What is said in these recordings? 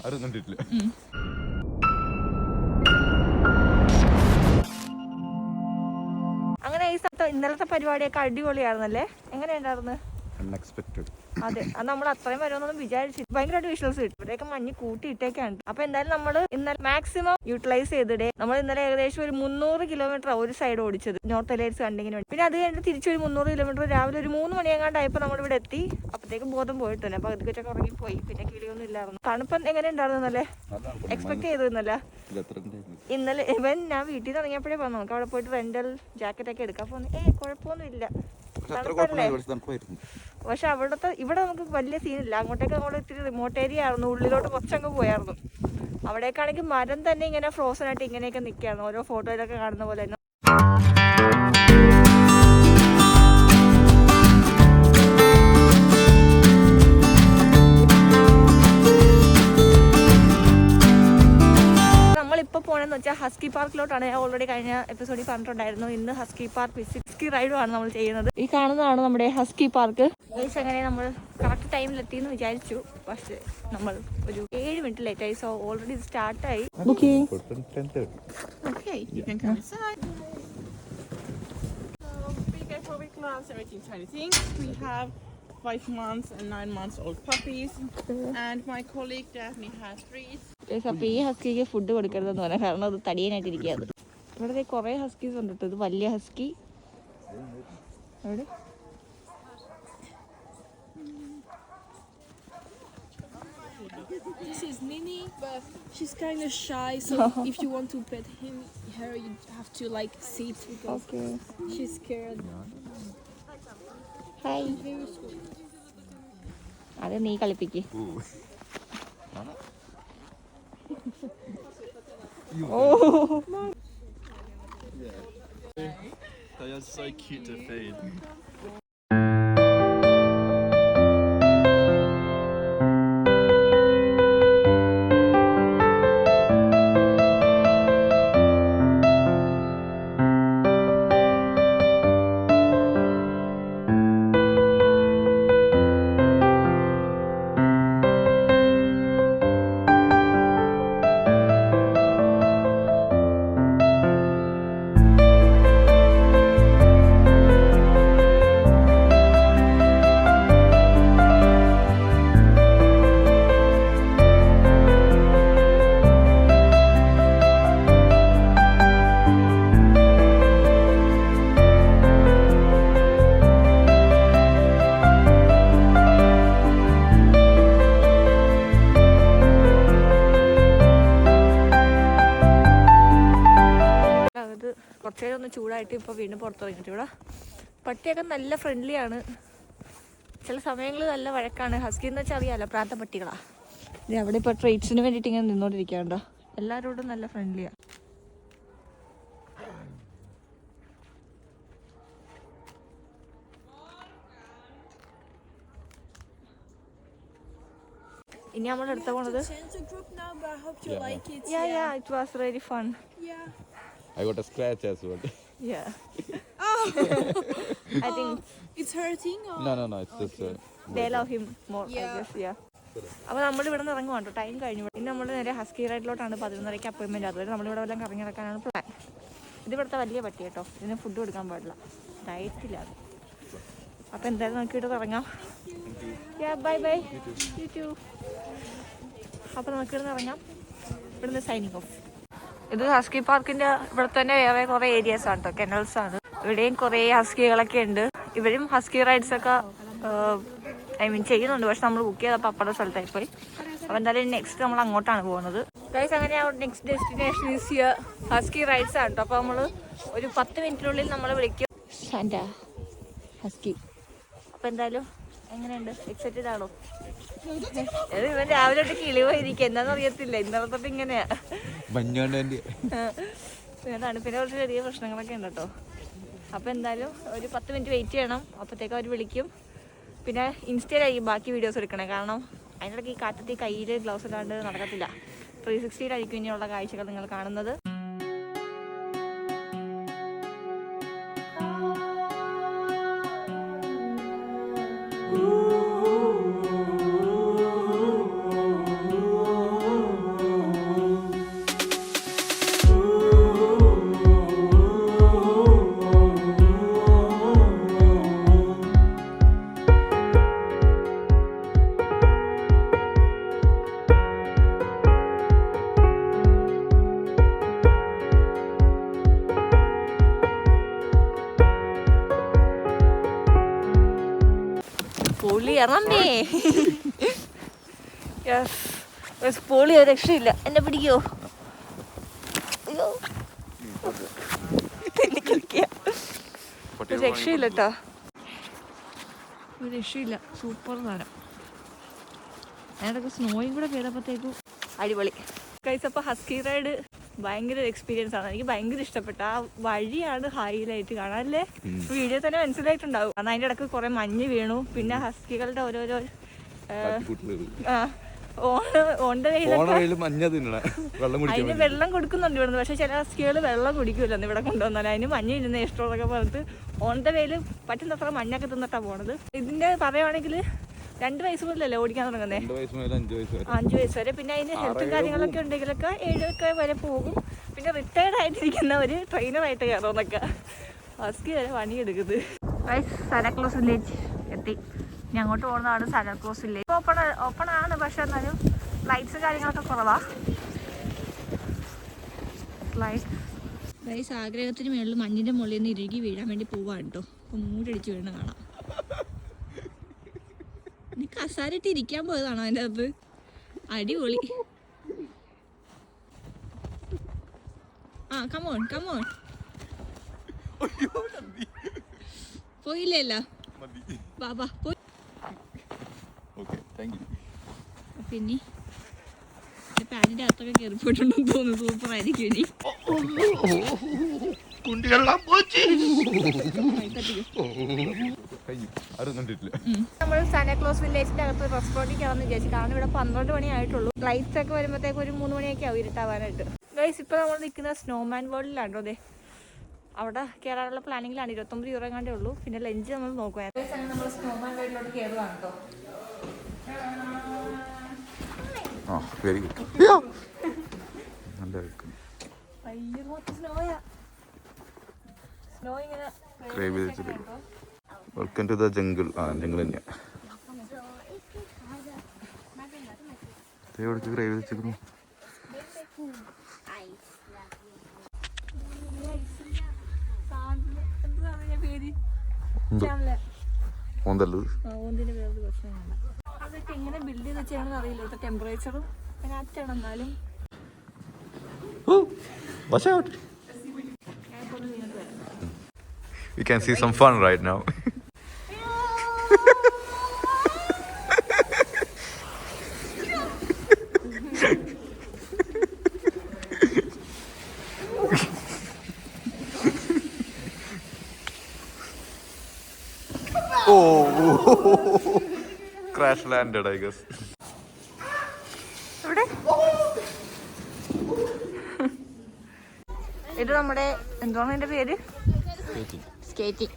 ആരും കണ്ടിട്ടില്ല. അങ്ങനെ ഈ ഇന്നലത്തെ പരിപാടിയൊക്കെ അടിപൊളിയായിരുന്നല്ലേ? എങ്ങനെയുണ്ടായിരുന്നു? അൺഎക്സ്പെക്ടഡ്. അതെ, അത് നമ്മൾ അത്രയും വരുമെന്നൊന്നും വിചാരിച്ചു. ഭയങ്കരമായിട്ട് വിഷ്വൽസ് കിട്ടും. ഇവിടെയൊക്കെ മഞ്ഞ് കൂട്ടിയിട്ടേക്കാണ്. അപ്പൊ എന്തായാലും നമ്മൾ ഇന്നലെ മാക്സിമം യൂട്ടിലൈസ് ചെയ്തിടെ. നമ്മൾ ഇന്നലെ ഏകദേശം ഒരു 300 കിലോമീറ്റർ ഒരു സൈഡ് ഓടിച്ചത് നോർത്ത് എലൈറ്റ്സ് കണ്ടിങ്ങിന് വേണ്ടി. പിന്നെ അത് കഴിഞ്ഞ് തിരിച്ചൊരു 300 കിലോമീറ്റർ രാവിലെ ഒരു 3 മണിയെങ്ങാണ്ടായപ്പോൾ നമ്മൾ ഇവിടെ എത്തി. അപ്പത്തേക്കും ബോധം പോയിട്ടുണ്ട്. അപ്പൊ അതിക്കൊക്കെ ഉറങ്ങിപ്പോയി. പിന്നെ കിളിയൊന്നും ഇല്ലായിരുന്നു. തണുപ്പം എങ്ങനെ ഉണ്ടായിരുന്നല്ലേ? എക്സ്പെക്ട് ചെയ്തിരുന്നല്ല. ഇന്നലെ ഞാൻ വീട്ടിൽ നിന്ന് ഇറങ്ങിയപ്പോഴേ പറഞ്ഞു നമുക്ക് അവിടെ പോയിട്ട് റെന്റൽ ജാക്കറ്റ് ഒക്കെ എടുക്കാൻ പോകുന്നു. കുഴപ്പമൊന്നും ഇല്ല, പക്ഷെ ഇവിടെ നമുക്ക് വലിയ സീനില്ല. അങ്ങോട്ടേക്ക് നമ്മൾ ഇത്തിരി റിമോട്ട് ഏരിയ ആയിരുന്നു, ഉള്ളിലോട്ട് കുറച്ചങ്ങ് പോയായിരുന്നു. അവിടേക്കാണെങ്കിൽ മരം തന്നെ ഇങ്ങനെ ഫ്രോസൺ ആയിട്ട് ഇങ്ങനെയൊക്കെ നിൽക്കുകയായിരുന്നു, ഓരോ ഫോട്ടോയിലൊക്കെ കാണുന്ന പോലെ തന്നെ. നമ്മളിപ്പോൾ പോകണമെന്ന് വെച്ചാൽ ഹസ്കി പാർക്കിലോട്ടാണ്. ഞാൻ ഓൾറെഡി കഴിഞ്ഞ എപ്പിസോഡിൽ പറഞ്ഞിട്ടുണ്ടായിരുന്നു. ഇന്ന് ഹസ്കി പാർക്ക് 60 റൈഡുമാണ് നമ്മൾ ചെയ്യുന്നത്. ഈ കാണുന്നതാണ് നമ്മുടെ ഹസ്കി പാർക്ക്. അങ്ങനെ നമ്മൾ കറക്റ്റ് ടൈമിലെത്തിയെന്ന് വിചാരിച്ചു, പക്ഷേ നമ്മൾ ഒരു 7 മിനിറ്റ് ലേറ്റായി. സോ ഓൾറെഡി സ്റ്റാർട്ടായി booking. Okay, you can come inside. Big gloves, everything tiny things. We have 5 months and 9 months old puppies, and my colleague Daphne has 3. അപ്പോൾ ഈ ഹസ്കിക്ക് ഫുഡ് കൊടുക്കരുതെന്ന് പറയാം, കാരണം അത് തടിയനായിട്ടിരിക്കുകയാണ്. ഇവിടെ കുറേ ഹസ്കീസ് ഉണ്ട് കേട്ടോ. ഇത് വലിയ ഹസ്കി. അവിടെ This is Nini, but she's kind of shy, so if you want to pet her, you have to like sit because she's scared. Hi. അത് നീ കളിപ്പിക്ക്. Oh. They are so cute to feed. കുറച്ചേരം ഒന്ന് ചൂടായിട്ട് ഇപ്പോൾ വീണ്ടും പുറത്തിറങ്ങിയിട്ട്. ഇവിടെ പട്ടിയൊക്കെ നല്ല ഫ്രണ്ട്ലിയാണ്. ചില സമയങ്ങളിൽ നല്ല വഴക്കാണ്. ഹസ്കി എന്ന് വെച്ചാൽ അറിയാമല്ലോ, പ്രാന്ത പട്ടികളാണ്. ഇത് അവിടെ ഇപ്പോൾ ട്രീറ്റ്സിന് വേണ്ടിയിട്ട് ഇങ്ങനെ നിന്നോണ്ടിരിക്കാണ്ടോ. എല്ലാവരോടും നല്ല ഫ്രണ്ട്ലിയാണ്. ഇനി നമ്മൾ എടുത്ത പോണത്. Yeah, it was really fun. I got a scratch as well. Yeah. I think it's hurting. Or? No, it's just they love him more, I guess. Yeah. അപ്പോൾ നമ്മൾ ഇവിടെ നിന്ന് ഇറങ്ങുവാണ് കേട്ടോ. ടൈം കഴിഞ്ഞു. ഇനി നമ്മൾ നേരെ ഹസ്കി റൈഡിലോട്ടാണ് 11:30 അപ്പോയിൻമെൻറ്റ്. അതുവരെ നമ്മളിവിടെ എല്ലാം കറങ്ങി നടക്കാനാണ് പ്ലാൻ. ഇത് ഇവിടുത്തെ വലിയ പട്ടി കേട്ടോ. ഇതിന് ഫുഡ് കൊടുക്കാൻ പാടില്ല, ഡയറ്റിലാണ്. അപ്പോൾ എന്തായാലും നമുക്ക് ഇവിടെ ഇറങ്ങാം. ബൈ. You too. അപ്പോൾ നമുക്ക് ഇവിടെ ഇറങ്ങാം. ഇവിടുന്ന് സൈനിങ് ഓഫ്. ഇത് ഹസ്കി പാർക്കിന്റെ ഇവിടെ തന്നെ വേറെ കുറെ ഏരിയാസ് ആണ് കേട്ടോ, കെനൽസ് ആണ്. ഇവിടെയും കുറെ ഹസ്കികളൊക്കെ ഉണ്ട്. ഇവരും ഹസ്കി റൈഡ്സ് ഒക്കെ ചെയ്യുന്നുണ്ട്. പക്ഷെ നമ്മൾ ബുക്ക് ചെയ്തപ്പോൾ അപ്പുറത്തെ സ്ഥലത്തായി പോയി. അപ്പോൾ എന്തായാലും നെക്സ്റ്റ് നമ്മൾ അങ്ങോട്ടാണ് പോകുന്നത്. ഗൈസ്, അങ്ങനെ next destination is here. Husky rides ആണ് കേട്ടോ. അപ്പോൾ നമ്മൾ ഒരു 10 മിനിറ്റിനുള്ളിൽ നമ്മൾ വിളിക്കും സാന്റാ ഹസ്കി. അപ്പോൾ എന്തായാലും എങ്ങനെയുണ്ട്? എക്സൈറ്റഡ് ആണോ? ഇവൻ രാവിലെ തൊട്ട് കിളി പോയിരിക്കും, എന്താണെന്ന് അറിയത്തില്ല. ഇന്നലെ തൊട്ട് ഇങ്ങനെയാ. തണുപ്പിനെ കുറച്ച് ചെറിയ പ്രശ്നങ്ങളൊക്കെ ഉണ്ട് കേട്ടോ. അപ്പോൾ എന്തായാലും ഒരു 10 മിനിറ്റ് വെയിറ്റ് ചെയ്യണം. അപ്പോഴത്തേക്ക് അവർ വിളിക്കും. പിന്നെ ഇൻസ്റ്റയിലായി ബാക്കി വീഡിയോസ് എടുക്കണേ, കാരണം അതിനിടയ്ക്ക് ഈ കാറ്റത്ത് കയ്യിൽ ഗ്ലൗസ് ഇടാണ്ട് നടക്കത്തില്ല. 360-ലായിരിക്കും ഇനിയുള്ള കാഴ്ചകൾ നിങ്ങൾ കാണുന്നത്. പൊളി ഇറങ്ങേ. പൊളി ഒരു രക്ഷയില്ല. എന്നെ പിടിക്കോ? അയ്യോ ഒരു രക്ഷയില്ല കേട്ടോ, ഒരു രക്ഷയില്ല. സൂപ്പർ സാധനം. അതിനൊക്കെ സ്നോയും കൂടെ ചെയ്തപ്പോഴത്തേക്കും അടിപൊളി. കഴിച്ചപ്പോൾ ഹസ്കി റൈഡ് ഭയങ്കര എക്സ്പീരിയൻസ് ആണ്. എനിക്ക് ഭയങ്കര ഇഷ്ടപ്പെട്ടു. ആ വഴിയാണ് ഹൈലൈറ്റ് കാണാൻ അല്ലേ? വീഡിയോ തന്നെ മനസ്സിലായിട്ടുണ്ടാവും. കാരണം അതിൻ്റെ ഇടയ്ക്ക് കുറെ മഞ്ഞ് വീണു. പിന്നെ ഹസ്കികളുടെ ഓരോരോ അതിന് വെള്ളം കൊടുക്കുന്നുണ്ട് ഇവിടുന്ന്. പക്ഷെ ചില ഹസ്കികൾ വെള്ളം കുടിക്കൂലെന്ന് ഇവിടെ കൊണ്ടുവന്നാൽ. അതിന് മഞ്ഞ് ഇരുന്ന ഇഷ്ടമുള്ളതൊക്കെ പറഞ്ഞിട്ട് ഓൺ ദ വേയിൽ പറ്റുന്നത്ര മഞ്ഞൊക്കെ തിന്നിട്ടാണ് പോണത്. ഇതിന്റെ പറയുവാണെങ്കിൽ 2 വയസ്സ് മുതലല്ലേ ഓടിക്കാൻ തുടങ്ങുന്നത്? 5 വയസ്സ് വരെ. പിന്നെ അതിന് ഹെൽത്തും കാര്യങ്ങളൊക്കെ ഉണ്ടെങ്കിലൊക്കെ 7 വരെ പോകും. പിന്നെ റിട്ടയർഡ് ആയിട്ടിരിക്കുന്നവർ ട്രെയിനറായിട്ട് കയറുമെന്നൊക്കെ. ഹസ്കി വരെ പണിയെടുക്കുന്നത്. സാന്റാക്ലോസ് വില്ലേജ് എത്തി. ഇനി അങ്ങോട്ട് പോകുന്നതാണ് സാന്റാക്ലോസ് വില്ലേജ്. ഓപ്പൺ ആണ്, പക്ഷെ എന്നാലും ലൈറ്റ്സ് കാര്യങ്ങളൊക്കെ കുറവാണ്. ആഗ്രഹത്തിന് മേളിൽ മഞ്ഞിൻ്റെ മുകളിൽ നിന്ന് ഇറുകി വീഴാൻ വേണ്ടി പോവാണ് കേട്ടോ. അപ്പം മൂടടിച്ച് വീണ് കാണാം. നീ കസാരയിട്ട് ഇരിക്കാൻ പോയതാണോ അതിൻ്റെ അകത്ത്? അടിപൊളി. ആ കമോൺ കമോൺ. പോയില്ലല്ലോ. ബാബാ പോയി. പിന്നെ പാനിൻ്റെ അകത്തൊക്കെ കയറിപ്പോയിട്ടുണ്ടെന്ന് തോന്നുന്നു. സൂപ്പർ ആയിരിക്കും ഇനി. നമ്മൾ സാന്റാക്ലോസ് വില്ലേജിന്റെ അകത്ത് റെസ്റ്റോറൻറ്റിൽ കയറാന്ന് വിചാരിച്ചു. കാരണം ഇവിടെ 12 മണി ആയിട്ടുള്ളൂ. ലൈറ്റ്സ് ഒക്കെ വരുമ്പോഴത്തേക്ക് ഒരു 3 മണിയൊക്കെ ആവും ഇരുട്ടാവാനായിട്ട്. ഗൈസ് ഇപ്പൊ നമ്മൾ നിൽക്കുന്ന സ്നോമാൻ വേൾഡിലാണോ? അതെ, അവിടെ കയറാനുള്ള പ്ലാനിങ്ങിലാണ്. 29 യൂറോ എങ്ങാണ്ടേ ഉള്ളൂ. പിന്നെ ലഞ്ച് നമ്മൾ നോക്കുക. നമ്മൾ സ്നോമാൻ വേൾഡിലോട്ട് കയറുകയാണ് കേട്ടോ. Very good. സ്നോ ഇങ്ങനെ welcome to the jungle. Jungle തന്നെയാ. എവിടേക്ക് ക്രൈവ് വെച്ചിരിക്കുന്നു? അതൊക്കെ എങ്ങനെ ബിൽഡ് ചെയ്ത് വെച്ചാണെന്ന് അറിയില്ല. ഇവിടുത്തെ ടെമ്പറേച്ചറും കാറ്റാണ്. എന്നാലും We can see some fun right now. Oh, crash landed, I guess. ഇത് നമ്മുടെ എന്താണ് എൻ്റെ പേര്? സ്കേറ്റിംഗ്.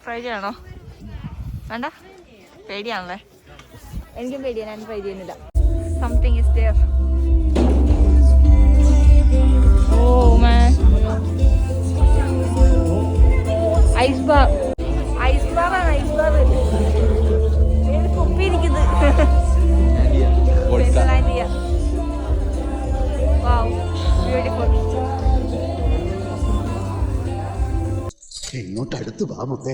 ട്രൈ ചെയ്യണോ? വേണ്ട, പേടിയാണല്ലേ? എനിക്കും പേടിയാണ്. ഞാൻ ട്രൈ ചെയ്യുന്നില്ല. Something is there. Oh man, ice bar. Ice ബാറാണ്, ഐസ് ബാർ. കുപ്പിയിരിക്കുന്നത്. Wow, beautiful. ഇങ്ങോട്ട് അടുത്ത് വാ മുത്തേ,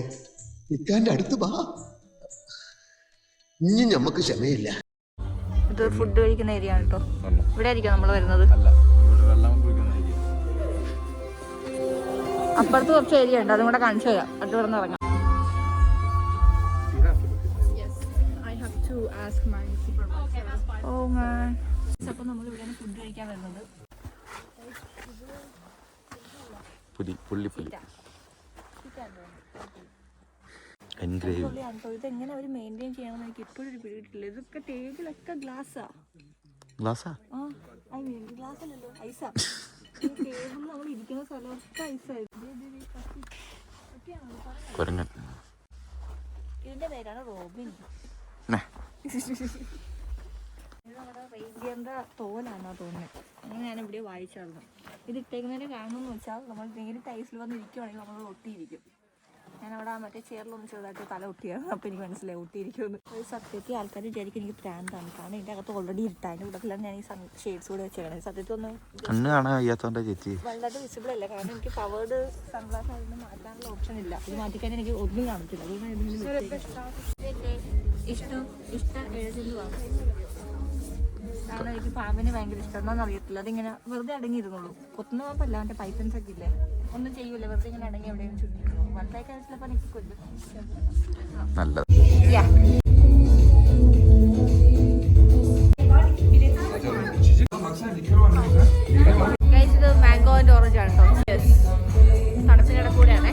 ഇക്കാന്റെ അടുത്ത് വാ. ഇനി ഞമ്മക്ക് ക്ഷമയില്ല. ഇത് ഫുഡ് കഴിക്കുന്ന ഏരിയ ആണ് കേട്ടോ. ഇവിടെ ആയിരിക്കും നമ്മൾ വരുന്നത്. അപ്പുറത്ത് കുറച്ച് ഏരിയ ഉണ്ട്, അതും കൂടെ കാണിച്ചു തരാം. അത് ഇവിടെ നിന്ന് ഇറങ്ങാം. ഓ മാൻ, അപ്പോൾ നമ്മൾ ഇവിടെയാണ് ഫുഡ് കഴിക്കാൻ വരുന്നത്. ഇതെങ്ങനെ അവർ മെയിൻറ്റെയിൻ ചെയ്യണമെന്ന് എനിക്ക് ഇപ്പോഴും ഒരു പിടിയിട്ടില്ല. ഇതൊക്കെ ടേബിളൊക്കെ ഗ്ലാസ്സാ. ഗ്ലാസ് അല്ലല്ലോ, ഐസാ. ടേബിൾ നമ്മൾ ഇരിക്കുന്ന സ്ഥലമൊക്കെ ഐസായിരുന്നു. ഇതിന്റെ പേരാണ് റോബിൻ. ഇത് നമ്മുടെ റേഡിയൻ്റെ തോലാണെന്നാ തോന്നുന്നത്. അങ്ങനെ ഞാൻ ഇവിടെ വായിച്ചായിരുന്നു. ഇത് ഇട്ടേക്കുന്നതിൻ്റെ കാരണം എന്ന് വെച്ചാൽ നമ്മൾ നേരിട്ട് ടൈസിൽ വന്ന് ഇരിക്കുവാണെങ്കിൽ നമ്മൾ ഒട്ടിയിരിക്കും. ഞാനവിടെ മറ്റേ ചെയറിലൊന്ന് ചെറുതായിട്ട് തല ഒട്ടിയായിരുന്നു. അപ്പോൾ എനിക്ക് മനസ്സിലായി ഒട്ടിയിരിക്കുമെന്ന്. ഒരു സത്യത്തിൽ ആൾക്കാർ വിചാരിക്കും എനിക്ക് പ്രാന്താണ്. കാരണം ഇതിൻ്റെ അകത്ത് ഓൾറെഡി ഇരുട്ടാൻ കൂടത്തിലാണ് ഞാൻ ഈ ഷെയ്ഡ്സ് കൂടെ വെച്ചേക്കണത്. സത്യത്തിൽ ഒന്ന് വലുതായിട്ട് വിസിബിൾ അല്ല. കാരണം എനിക്ക് പവേർഡ് സൺഗ്ലാസ് ആയിരുന്നു മാറ്റാനുള്ള ഓപ്ഷൻ ഇല്ല. ഇത് മാറ്റിക്കാൻ എനിക്ക് ഒന്നും കാണത്തില്ല. അതുകൊണ്ട് ഇഷ്ടം എഴുതുന്നതാണ്. കാരണം എനിക്ക് പാമ്പിന് ഭയങ്കര ഇഷ്ടമാണെന്ന് അറിയത്തില്ല. അതിങ്ങനെ വെറുതെ അടങ്ങിയിരുന്നുള്ളൂ. കൊത്തുന്ന പാമ്പല്ല, മറ്റേ പൈത്തൻസ് ഒക്കെ ഇല്ലേ, ഒന്നും ചെയ്യൂല, വെറുതെ ഇങ്ങനെ അടങ്ങി എവിടെയും ചുറ്റിരുന്നു. വലുതായി കഴിച്ചില്ലപ്പോൾ എനിക്ക് കൊല്ലും. നല്ലത്. ഇത് മാംഗോ ആൻഡ് ഓറഞ്ച് ആണ് കേട്ടോ. തണുപ്പിനിടെ കൂടെയാണേ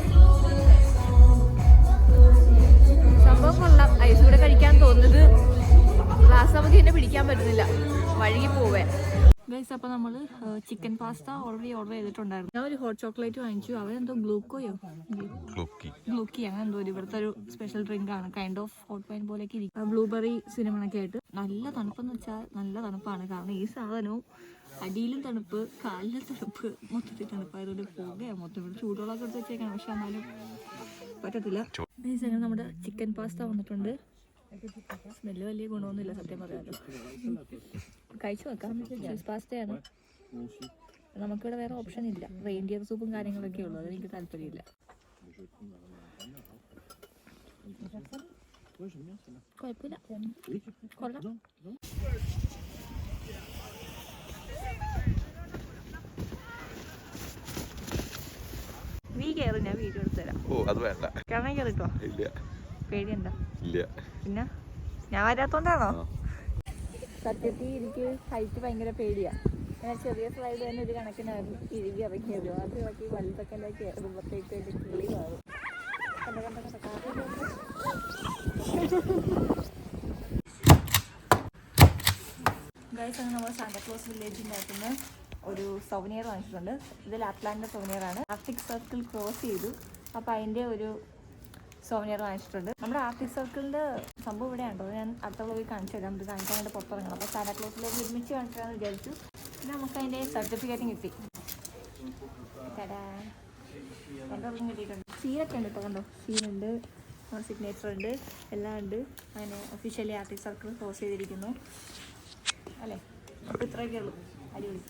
സംഭവം. കൊള്ളാം. ഐസ് കൂടെ കഴിക്കാൻ തോന്നുന്നത് ഗ്ലാസ് നമുക്ക് എന്നെ പിടിക്കാൻ പറ്റുന്നില്ല, വഴുകി പോവേ. ഗൈസ്, അപ്പോൾ നമ്മൾ ചിക്കൻ പാസ്ത ഓൾറെഡി ഓർഡർ ചെയ്തിട്ടുണ്ടായിരുന്നു. ഞാൻ ഒരു ഹോട്ട് ചോക്ലേറ്റ് വാങ്ങിച്ചു. അവരെന്തോ ഗ്ലൂക്കോയോ ഗ്ലൂക്കി അങ്ങനെ എന്തോ ഇവിടുത്തെ ഒരു സ്പെഷ്യൽ ഡ്രിങ്ക് ആണ്. കൈൻഡ് ഓഫ് ഹോട്ട് വൈൻ പോലെയൊക്കെ ഇരിക്കും. ബ്ലൂബെറി സിനമണൊക്കെ ആയിട്ട് നല്ല തണുപ്പെന്ന് വെച്ചാൽ നല്ല തണുപ്പാണ്. കാരണം ഈ സാധനവും അടിയിലും തണുപ്പ്, കാലിലും തണുപ്പ്, മൊത്തത്തിൽ തണുപ്പായതുകൊണ്ട് പോകുകയാണ് മൊത്തം. ഇവിടെ ചൂടുവെള്ളമൊക്കെ എടുത്ത് വെച്ചേക്കാണ്, പക്ഷെ എന്നാലും പറ്റത്തില്ല. ഗൈസ്, അങ്ങനെ നമ്മുടെ ചിക്കൻ പാസ്ത വന്നിട്ടുണ്ട്. സ്മെല്ല് വലിയ ഗുണമൊന്നുമില്ല സത്യം പറയാമല്ലോ. കഴിച്ചു നോക്കാം. ചീസ് പാസ്തയാണ്. നമുക്കിവിടെ വേറെ ഓപ്ഷൻ ഇല്ല. റെയിൻഡിയർ സൂപ്പും കാര്യങ്ങളൊക്കെ ഉള്ളൂ. അതെനിക്ക് താല്പര്യമില്ല. കുഴപ്പമില്ല, കൊള്ളാം. നീ കയറി, ഞാൻ വീഡിയോ എടുത്തു തരാം. ഓ അത് വേണ്ട. കാരണം കയറിട്ടോ. ഇല്ല. പേടിയുണ്ടോ? ഇല്ല. പിന്നെ ഞാൻ വരാത്തോണ്ടാണോ? സത്യത്തിൽ എനിക്ക് ഹൈറ്റ് ഭയങ്കര പേടിയാ. ഞാൻ ചെറിയ സ്ലൈഡ് തന്നെ ഒരു കണക്കിനായിരുന്നു ഇഴുകി ഇറങ്ങിയത്. അത് ഇറക്കി വലുതൊക്കെ കയറുമ്പോഴത്തേക്ക് എൻ്റെ കിളി മാറും. ഗൈസ്, അങ്ങനെ നമ്മൾ സാന്താക്ലോസ് വില്ലേജിൻ്റെ അകത്തുനിന്ന് ഒരു സൗനിയർ വാങ്ങിച്ചിട്ടുണ്ട്. ഇത് ലാപ്ലാൻഡിൻ്റെ സൗനിയറാണ്. ആർട്ടിക് സർക്കിൾ ക്രോസ് ചെയ്തു, അപ്പോൾ അതിൻ്റെ ഒരു സോവനിയർ വാങ്ങിച്ചിട്ടുണ്ട്. നമ്മുടെ ആർട്ടിക് സർക്കിളിൻ്റെ സംഭവം ഇവിടെയാണോ, ഞാൻ അടുത്ത പോയി കാണിച്ചു തരാം. ഇത് കാണിക്കാനായിട്ട് പുറത്തിറങ്ങണം. അപ്പോൾ സാന്താക്ലോസിലേക്ക് ഒരുമിച്ച് കാണിക്കാമെന്ന് വിചാരിച്ചു. പിന്നെ നമുക്ക് അതിൻ്റെ സർട്ടിഫിക്കറ്റും കിട്ടി. രണ്ടോർക്കും കിട്ടിയിട്ടുണ്ട്. സീനൊക്കെ ഉണ്ട് ഇപ്പോൾ, കണ്ടോ? സീനുണ്ട്, സിഗ്നേച്ചർ ഉണ്ട്, എല്ലാം ഉണ്ട്. അങ്ങനെ ഒഫീഷ്യലി ആർട്ടിക് സർക്കിൾ ക്ലോസ് ചെയ്തിരിക്കുന്നു അല്ലേ. അപ്പോൾ ഇത്രയൊക്കെ ഉള്ളൂ. അടിപൊളി.